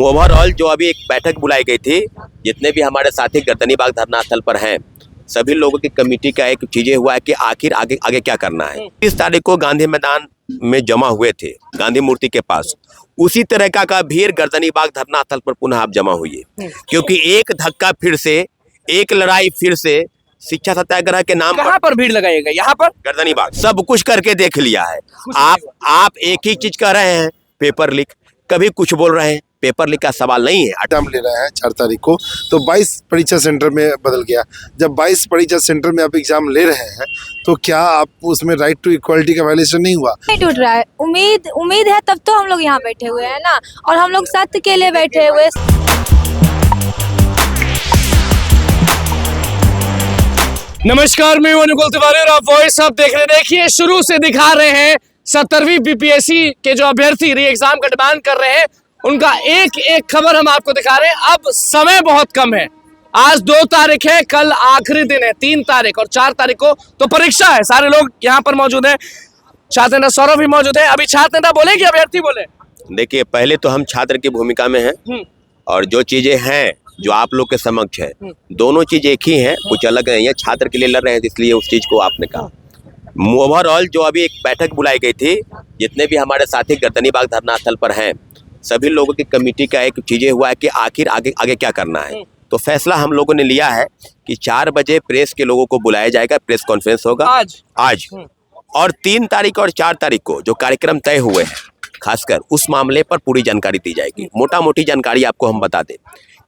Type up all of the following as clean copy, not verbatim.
Overall जो अभी एक बैठक बुलाई गई थी, जितने भी हमारे साथी गर्दनीबाग धरना स्थल पर हैं, सभी लोगों की कमेटी का एक चीजें हुआ है कि आखिर आगे आगे क्या करना है। 30 तारीख को गांधी मैदान में जमा हुए थे, गांधी मूर्ति के पास। उसी तरह का भीड़ गर्दनीबाग धरना स्थल पर पुनः आप जमा हुई है, क्योंकि एक धक्का फिर से, एक लड़ाई फिर से शिक्षा सत्याग्रह के नाम कहाँ पर भीड़ लगाएगा? यहाँ पर गर्दनीबाग सब कुछ करके देख लिया है। आप एक ही चीज कह रहे हैं, पेपर लीक, कभी कुछ बोल रहे हैं, पेपर लीक का सवाल नहीं है। एग्जाम ले रहे हैं 4 तारीख को, तो 22 परीक्षा सेंटर में बदल गया। जब 22 परीक्षा सेंटर में आप एग्जाम ले रहे हैं तो क्या आप उसमें राइट टू इक्वालिटी का वायलेशन नहीं हुआ? नहीं टूट रहा है। उम्मीद है, तब तो हम लोग यहाँ बैठे हुए हैं ना, और हम लोग सत्य के लिए बैठे हुए। नमस्कार, मैं अनुकुल तिवारी और आप वॉइस आप देख रहे हैं। देखिए, शुरू से दिखा रहे हैं 17वीं बीपीएससी के जो अभ्यर्थी री एग्जाम का डिमांड कर रहे हैं, उनका एक एक खबर हम आपको दिखा रहे हैं। अब समय बहुत कम है, आज 2 तारीख है, कल आखिरी दिन है 3 तारीख, और 4 तारीख को तो परीक्षा है। सारे लोग यहाँ पर मौजूद हैं, छात्र नेता सौरभ भी मौजूद है। अभी छात्र नेता बोले कि अभ्यर्थी बोले? देखिए, पहले तो हम छात्र की भूमिका में हैं, और जो चीजें हैं जो आप लोग के समक्ष है, दोनों चीज एक ही हैं, कुछ अलग नहीं है। छात्र के लिए लड़ रहे हैं, इसलिए उस चीज को आपने कहा। ओवरऑल जो अभी एक बैठक बुलाई गई थी, जितने भी हमारे साथी गर्दनीबाग धरना स्थल पर हैं, सभी लोगों की कमेटी का एक चीजें हुआ है कि आखिर आगे आगे क्या करना है। तो फैसला हम लोगों ने लिया है कि 4 बजे प्रेस के लोगों को बुलाया जाएगा, प्रेस कॉन्फ्रेंस होगा आज। और 3 तारीख और 4 तारीख को जो कार्यक्रम तय हुए हैं, खासकर उस मामले पर पूरी जानकारी दी जाएगी। मोटा मोटी जानकारी आपको हम बता दें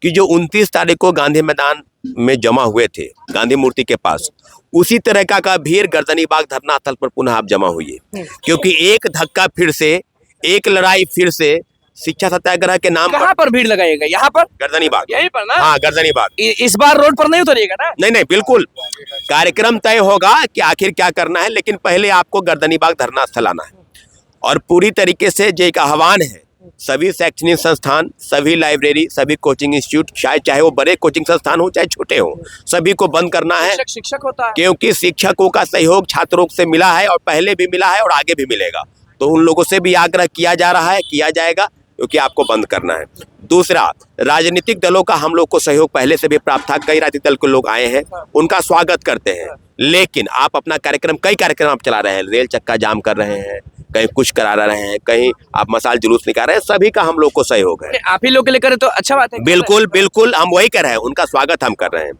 कि जो 29 तारीख को गांधी मैदान में जमा हुए थे, गांधी मूर्ति के पास, उसी तरह का भीड़ गर्दनीबाग धरना स्थल पर पुनः आप जमा हुई है, क्योंकि एक धक्का फिर से, एक लड़ाई फिर से शिक्षा सत्याग्रह के नाम कहाँ पर भीड़ लगाएगा? यहाँ पर गर्दनीबाग, यहीं पर ना? हाँ, गर्दनीबाग। इस बार रोड पर नहीं उतरिएगा ना? नहीं, बिल्कुल कार्यक्रम तय होगा कि आखिर क्या करना है, लेकिन पहले आपको गर्दनीबाग धरना स्थल आना है। और पूरी तरीके से जो एक आह्वान है, सभी शैक्षणिक संस्थान, सभी लाइब्रेरी, सभी कोचिंग इंस्टीट्यूट, चाहे वो बड़े कोचिंग संस्थान हो चाहे छोटे हो, सभी को बंद करना है। शिक्षक होता है, क्योंकि शिक्षकों का सहयोग छात्रों से मिला है, और पहले भी मिला है और आगे भी मिलेगा। तो उन लोगों से भी आग्रह किया जा रहा है, किया जाएगा, क्योंकि आपको बंद करना है। दूसरा, राजनीतिक दलों का हम लोग को सहयोग पहले से भी प्राप्त था। कई राजनीतिक दल के लोग आए हैं, उनका स्वागत करते हैं। लेकिन आप अपना कार्यक्रम, कई कार्यक्रम आप चला रहे हैं, रेल चक्का जाम कर रहे हैं, कहीं कुछ करा रहे हैं, कहीं आप मसाल जुलूस निकाल रहे हैं, सभी का हम लोग को सहयोग है। आप ही लोग के लिए करें तो अच्छा बात है। बिल्कुल हम वही कर रहे हैं, उनका स्वागत हम कर रहे हैं।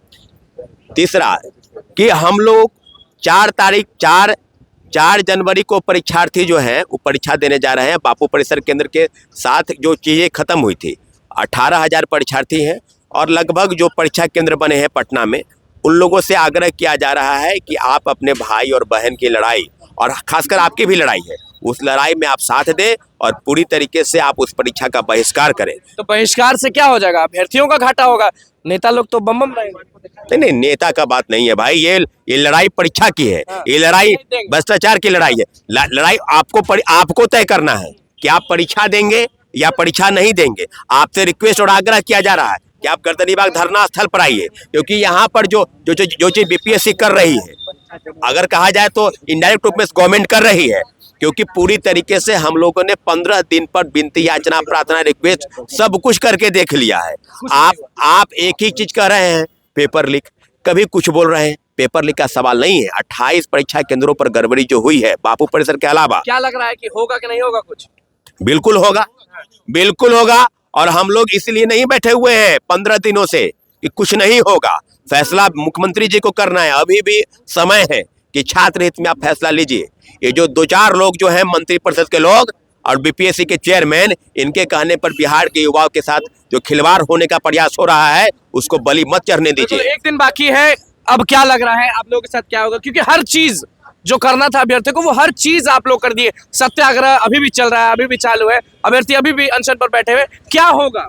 तीसरा कि हम लोग 4 जनवरी को परीक्षार्थी जो हैं वो परीक्षा देने जा रहे हैं। बापू परिसर केंद्र के साथ जो चीज़ें खत्म हुई थी, 18,000 परीक्षार्थी हैं, और लगभग जो परीक्षा केंद्र बने हैं पटना में, उन लोगों से आग्रह किया जा रहा है कि आप अपने भाई और बहन की लड़ाई, और खासकर आपकी भी लड़ाई है, उस लड़ाई में आप साथ दें और पूरी तरीके से आप उस परीक्षा का बहिष्कार करें। तो बहिष्कार से क्या हो जाएगा? अभ्यर्थियों का घाटा होगा, नेता लोग तो बम रहेंगे। नहीं, नेता का बात नहीं है भाई, ये लड़ाई परीक्षा की है। ये लड़ाई भ्रष्टाचार की लड़ाई है। लड़ाई आपको तय करना है कि आप परीक्षा देंगे या परीक्षा नहीं देंगे। आपसे रिक्वेस्ट और आग्रह किया जा रहा है कि आप गर्दनीबाग धरना स्थल पर आइए, क्योंकि यहाँ पर जो चीज बीपीएससी कर रही है, अगर कहा जाए तो इनडायरेक्ट रूप में गवर्नमेंट कर रही है, क्योंकि पूरी तरीके से हम लोगों ने 15 दिन पर विनती, याचना, प्रार्थना, रिक्वेस्ट सब कुछ करके देख लिया है। आप एक ही चीज कह रहे हैं, पेपर लीक, कभी कुछ बोल रहे हैं, पेपर लीक का सवाल नहीं है। 28 परीक्षा केंद्रों पर गड़बड़ी जो हुई है बापू परिसर के अलावा, क्या लग रहा है कि होगा कि नहीं होगा? कुछ बिल्कुल होगा, और हम लोग इसलिए नहीं बैठे हुए हैं 15 दिनों से कि कुछ नहीं होगा। फैसला मुख्यमंत्री जी को करना है, अभी भी समय है कि छात्र हित में आप फैसला लीजिए। ये जो 2-4 लोग जो हैं, मंत्री परिषद के लोग और बीपीएससी के चेयरमैन, इनके कहने पर बिहार के युवाओं के साथ जो खिलवाड़ होने का प्रयास हो रहा है, उसको बलि मत चढ़ने दीजिए। एक दिन बाकी है, अब क्या लग रहा है आप लोगों के साथ क्या होगा? क्योंकि हर चीज जो करना था अभ्यर्थी को, वो हर चीज आप लोग कर दिए। सत्याग्रह अभी भी चल रहा है, अभी भी चालू है, अभ्यर्थी अभी भी अनशन पर बैठे हुए, क्या होगा?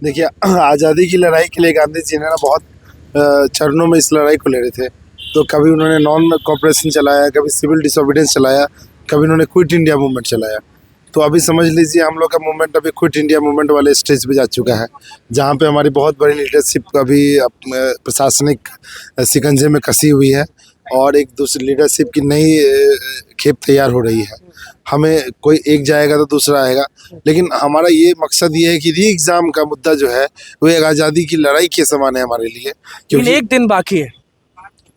देखिए, आज़ादी की लड़ाई के लिए गांधी जी ने ना बहुत चरणों में इस लड़ाई को ले रहे थे। तो कभी उन्होंने नॉन कॉपरेशन चलाया, कभी सिविल डिसोबीडियंस चलाया, कभी उन्होंने क्विट इंडिया मूवमेंट चलाया। तो अभी समझ लीजिए हम लोग का मूवमेंट अभी क्विट इंडिया मूवमेंट वाले स्टेज पे जा चुका है, जहाँ पे हमारी बहुत बड़ी लीडरशिप अभी प्रशासनिक शिकंजे में कसी हुई है, और एक दूसरी लीडरशिप की नई खेप तैयार हो रही है। हमें कोई एक जाएगा तो दूसरा आएगा, लेकिन हमारा ये मकसद ये है कि री एग्ज़ाम का मुद्दा जो है वो एक आज़ादी की लड़ाई के समान है हमारे लिए, लेकिन क्योंकि एक दिन बाकी है,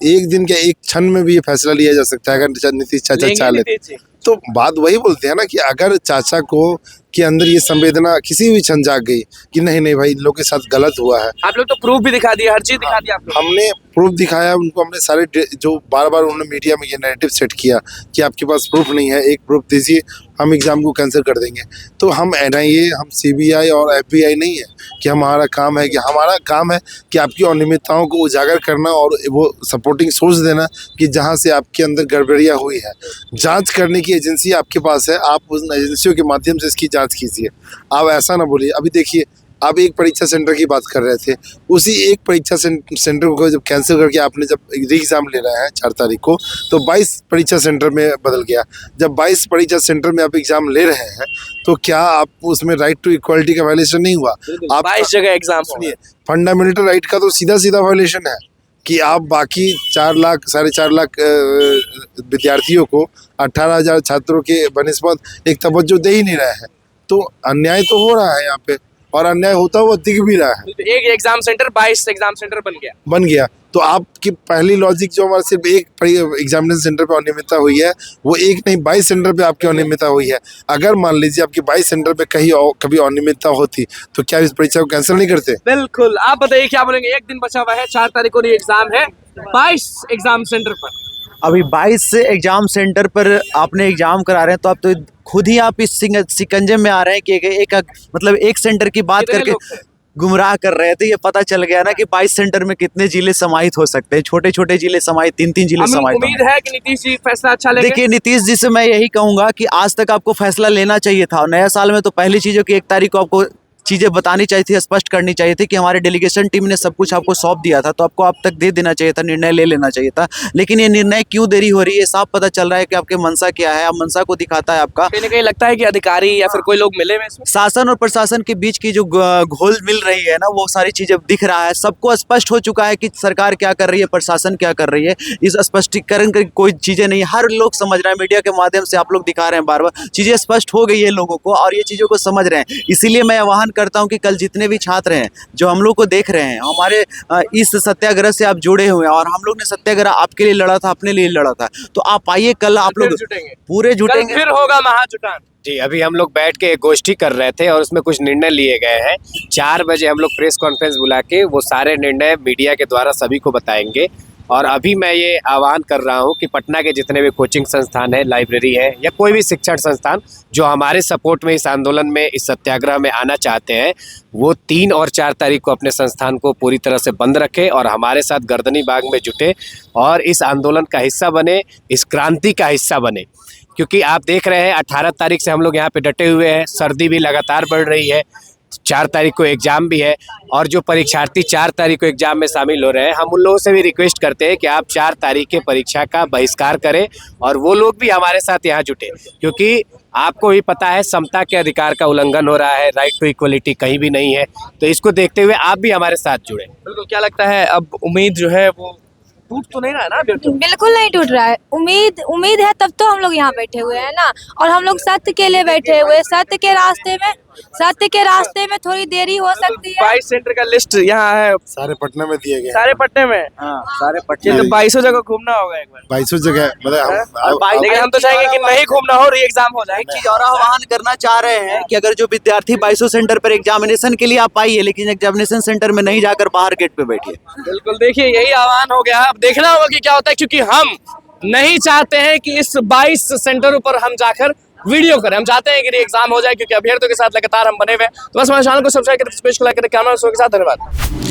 एक दिन के एक क्षण में भी ये फैसला लिया जा सकता है अगर नीतीश चाचा लेंगे चाह ले नीतीश जी। तो। बात वही बोलते हैं ना कि अगर चाचा को के अंदर ये संवेदना किसी भी क्षण जाग गई कि नहीं नहीं भाई इन लोग के साथ गलत हुआ है, आप लोग तो प्रूफ भी दिखा दिया, हर चीज दिखा दिया आप लोग। हमने प्रूफ दिखाया उनको, हमने सारे जो बार बार उन्होंने मीडिया में ये नैरेटिव सेट किया कि आपके पास प्रूफ नहीं है, एक प्रूफ दीजिए हम एग्ज़ाम को कैंसिल कर देंगे। तो हम NIA, हम CBI और FBI नहीं है कि हमारा काम है कि आपकी अनियमितताओं को उजागर करना और वो सपोर्टिंग सोर्स देना कि जहाँ से आपके अंदर गड़बड़ियाँ हुई है। जांच करने की एजेंसी आपके पास है, आप उन एजेंसियों के माध्यम से इसकी जांच कीजिए। आप ऐसा ना बोलिए। अभी देखिए, आप एक परीक्षा सेंटर की बात कर रहे थे, उसी एक परीक्षा सेंटर को जब कैंसिल करके आपने जब री एग्ज़ाम ले रहे हैं 4 तारीख को, तो 22 परीक्षा सेंटर में बदल गया। जब 22 परीक्षा सेंटर में आप एग्ज़ाम ले रहे हैं तो क्या आप उसमें राइट टू इक्वालिटी का वायलेशन नहीं हुआ? आप 22 जगह एग्जाम सुनिए, फंडामेंटल राइट का तो सीधा सीधा वायलेशन है कि आप बाकी 4 लाख 4.5 लाख विद्यार्थियों को 18,000 छात्रों के बनिस्बत एक तवज्जो दे ही नहीं रहे हैं। तो अन्याय तो हो रहा है यहाँ पे, और अन्याय होता हुआ दिख भी रहा है। एक एग्जाम सेंटर 22 एग्जाम सेंटर बन गया। तो आपकी पहली लॉजिक जो हमारा सिर्फ एक एग्जामिनेशन सेंटर पे अनियमितता हुई है, वो एक नहीं 22 सेंटर पे आपकी अनियमितता हुई है। अगर मान लीजिए आपकी 22 सेंटर पे कहीं कभी अनियमितता होती तो क्या इस परीक्षा को कैंसिल नहीं करते? बिल्कुल। आप बताइए क्या बोलेंगे? एक दिन बचा हुआ है, 4 तारीख को एग्जाम है, 22 एग्जाम सेंटर पर। अभी 22 एग्जाम सेंटर पर आपने एग्जाम करा रहे हैं, तो आप तो खुद ही आप इस सिकंजे में आ रहे हैं कि मतलब एक सेंटर की बात कितने करके लोग थे? गुमराह कर रहे थे। ये पता चल गया ना कि 22 सेंटर में कितने जिले समाहित हो सकते हैं, छोटे छोटे जिले समाहित, 3-3 जिले हमें समाहित उम्मीद है कि नीतीश जी फैसला अच्छा लेंगे। देखिए, नीतीश जी से मैं यही कहूंगा कि आज तक आपको फैसला लेना चाहिए था। और नया साल में तो पहली चीज़ों की 1 तारीख को आपको चीज़ें बतानी चाहिए थी, स्पष्ट करनी चाहिए थी कि हमारे डेलीगेशन टीम ने सब कुछ आपको सौंप दिया था, तो आपको अब तक दे देना चाहिए था, निर्णय ले लेना चाहिए था। लेकिन ये निर्णय क्यों देरी हो रही है, साफ पता चल रहा है कि आपके मनसा क्या है। आप मनसा को दिखाता है आपका। कहीं ना कहीं लगता है कि अधिकारी या फिर कोई लोग मिले हुए इसमें। शासन और प्रशासन के बीच की जो घोल मिल रही है ना, वो सारी चीजें दिख रहा है। सबको स्पष्ट हो चुका है कि सरकार क्या कर रही है, प्रशासन क्या कर रही है। इस स्पष्टीकरण की कोई चीजें नहीं, हर लोग समझ रहे हैं। मीडिया के माध्यम से आप लोग दिखा रहे हैं, बार बार चीजें स्पष्ट हो गई है लोगों को, और ये चीजों को समझ रहे हैं। इसीलिए मैं आह्वान करता हूँ कि कल जितने भी छात्र हैं जो हम लोग को देख रहे हैं, हमारे इस सत्याग्रह से आप जुड़े हुए हैं, और हम लोग ने सत्याग्रह आपके लिए लड़ा था, अपने लिए लड़ा था, तो आप आइए कल, आप लोग पूरे जुटेंगे, फिर होगा महाजुटान। जी, अभी हम लोग बैठ के एक गोष्ठी कर रहे थे और उसमें कुछ निर्णय लिए गए हैं। 4 बजे हम लोग प्रेस कॉन्फ्रेंस बुला के वो सारे निर्णय मीडिया के द्वारा सभी को बताएंगे। और अभी मैं ये आह्वान कर रहा हूँ कि पटना के जितने भी कोचिंग संस्थान है, लाइब्रेरी है, या कोई भी शिक्षण संस्थान जो हमारे सपोर्ट में इस आंदोलन में, इस सत्याग्रह में आना चाहते हैं, वो 3 और 4 तारीख को अपने संस्थान को पूरी तरह से बंद रखें और हमारे साथ गर्दनी बाग में जुटे और इस आंदोलन का हिस्सा बने, इस क्रांति का हिस्सा बने। क्योंकि आप देख रहे हैं 18 तारीख से हम लोग यहाँ पे डटे हुए हैं, सर्दी भी लगातार बढ़ रही है, 4 तारीख को एग्ज़ाम भी है, और जो परीक्षार्थी 4 तारीख को एग्ज़ाम में शामिल हो रहे हैं, हम उन लोगों से भी रिक्वेस्ट करते हैं कि आप 4 तारीख के परीक्षा का बहिष्कार करें और वो लोग भी हमारे साथ यहाँ जुटे। क्योंकि आपको भी पता है समता के अधिकार का उल्लंघन हो रहा है, राइट टू इक्वलिटी कहीं भी नहीं है। तो इसको देखते हुए आप भी हमारे साथ जुड़े। बिल्कुल। क्या लगता है अब उम्मीद जो है वो टूट तो नहीं रहा है ना? बिल्कुल नहीं टूट रहा है। उम्मीद है, तब तो हम लोग यहाँ बैठे हुए हैं ना, और हम लोग सत्य के लिए बैठे हुए हैं। सत्य के रास्ते में थोड़ी देरी हो सकती है। 22 सेंटर का लिस्ट यहाँ है, सारे पटना में दिए गए, सारे पटने में। हाँ, सारे पटने तो 22 जगह घूमना होगा एक बार। 22 जगह, मतलब लेकिन हम तो चाहेंगे कि नहीं घूमना हो, री एग्जाम हो जाए। एक चीज और आह्वान करना चाह रहे हैं कि अगर जो विद्यार्थी 22 सेंटर पर एग्जामिनेशन के लिए आप आइए, लेकिन एग्जामिनेशन सेंटर में नहीं जाकर बाहर गेट पे बैठिए। बिल्कुल। देखिए, यही आह्वान हो गया। अब देखना होगा कि क्या होता है, क्योंकि हम नहीं चाहते हैं कि इस 22 सेंटरों पर हम जाकर वीडियो करें। हम चाहते हैं कि एग्जाम हो जाए, क्योंकि अभ्यर्थियों के साथ लगातार हम बने हुए हैं। तो बस हमारे चैनल को सब्सक्राइब करें, कैमरा के साथ। धन्यवाद।